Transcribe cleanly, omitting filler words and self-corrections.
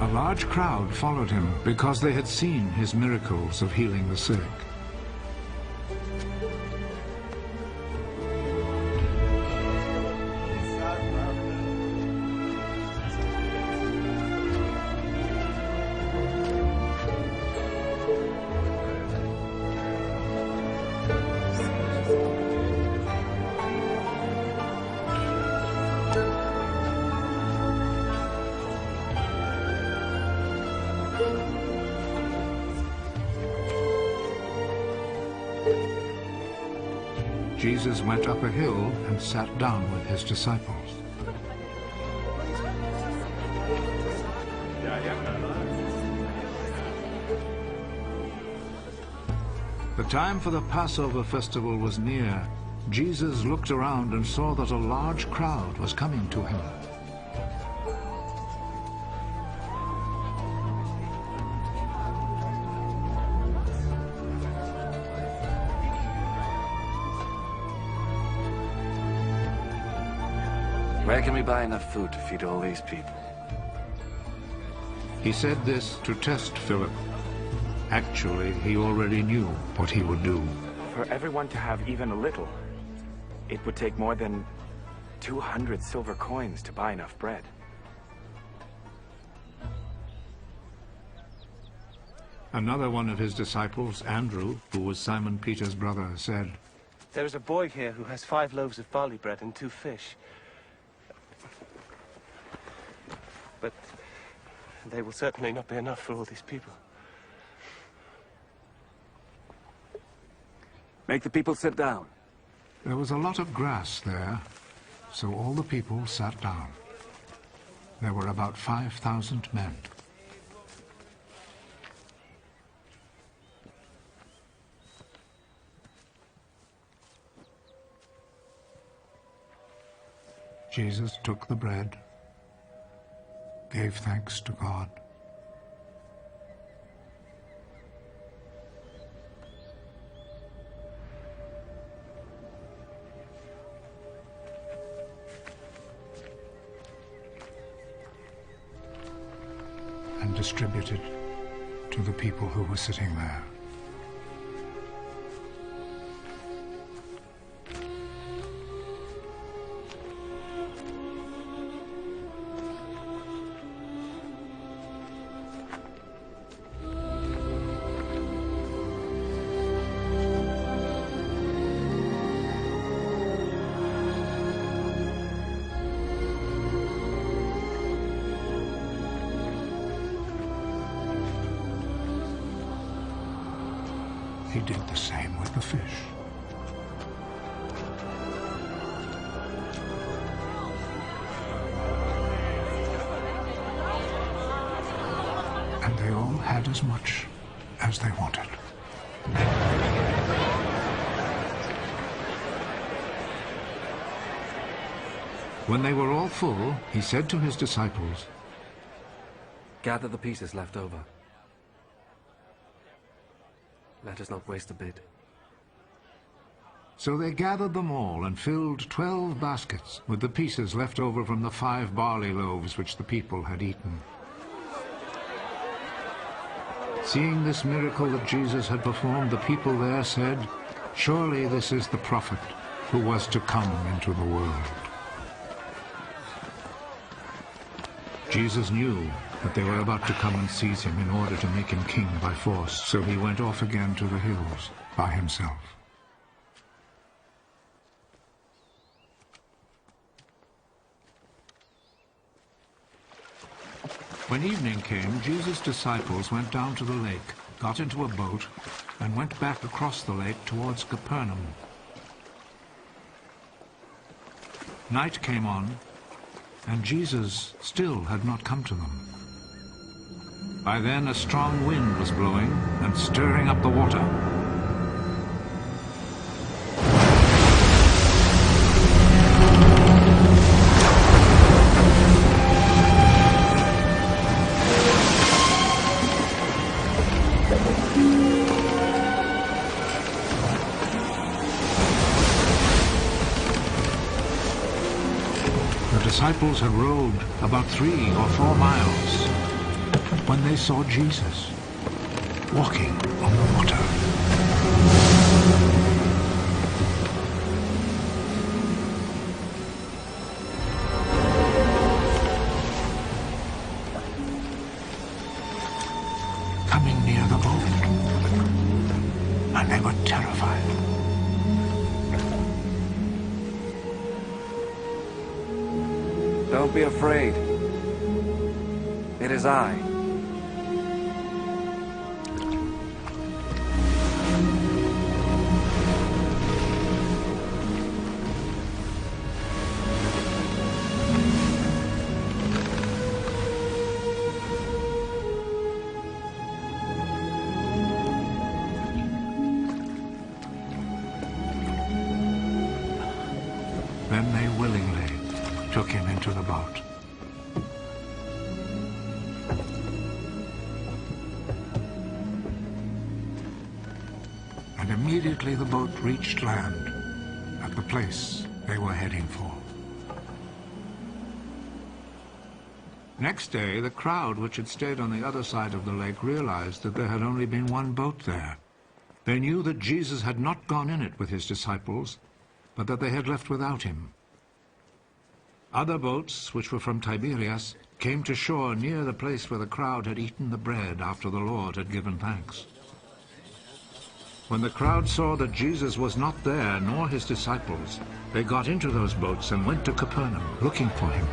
A large crowd followed him because they had seen his miracles of healing the sick. Jesus went up a hill and sat down with his disciples. The time for the Passover festival was near. Jesus looked around and saw that a large crowd was coming to him. Where can we buy enough food to feed all these people? He said this to test Philip. Actually, he already knew what he would do. For everyone to have even a little, it would take more than 200 silver coins to buy enough bread. Another one of his disciples, Andrew, who was Simon Peter's brother, said, "There is a boy here who has 5 loaves of barley bread and 2 fish. But they will certainly not be enough for all these people." Make the people sit down. There was a lot of grass there, so all the people sat down. There were about 5,000 men. Jesus took the bread, gave thanks to God, and distributed to the people who were sitting there. He did the same with the fish. And they all had as much as they wanted. When they were all full, he said to his disciples, Gather the pieces left over. Let us not waste a bit. So they gathered them all and filled 12 baskets with the pieces left over from the 5 barley loaves which the people had eaten. Seeing this miracle that Jesus had performed, the people there said, "Surely this is the prophet who was to come into the world." Jesus knew that they were about to come and seize him in order to make him king by force, so he went off again to the hills by himself. When evening came, Jesus' disciples went down to the lake, got into a boat, and went back across the lake towards Capernaum. Night came on, and Jesus still had not come to them. By then a strong wind was blowing and stirring up the water. The disciples had rowed about 3 or 4 miles. when they saw Jesus walking on the water. Coming near the boat, and they were terrified. Don't be afraid. It is I. Then they willingly took him into the boat. And immediately the boat reached land at the place they were heading for. Next day, the crowd which had stayed on the other side of the lake realized that there had only been one boat there. They knew that Jesus had not gone in it with his disciples, but that they had left without him. Other boats, which were from Tiberias, came to shore near the place where the crowd had eaten the bread after the Lord had given thanks. When the crowd saw that Jesus was not there, nor his disciples, they got into those boats and went to Capernaum, looking for him.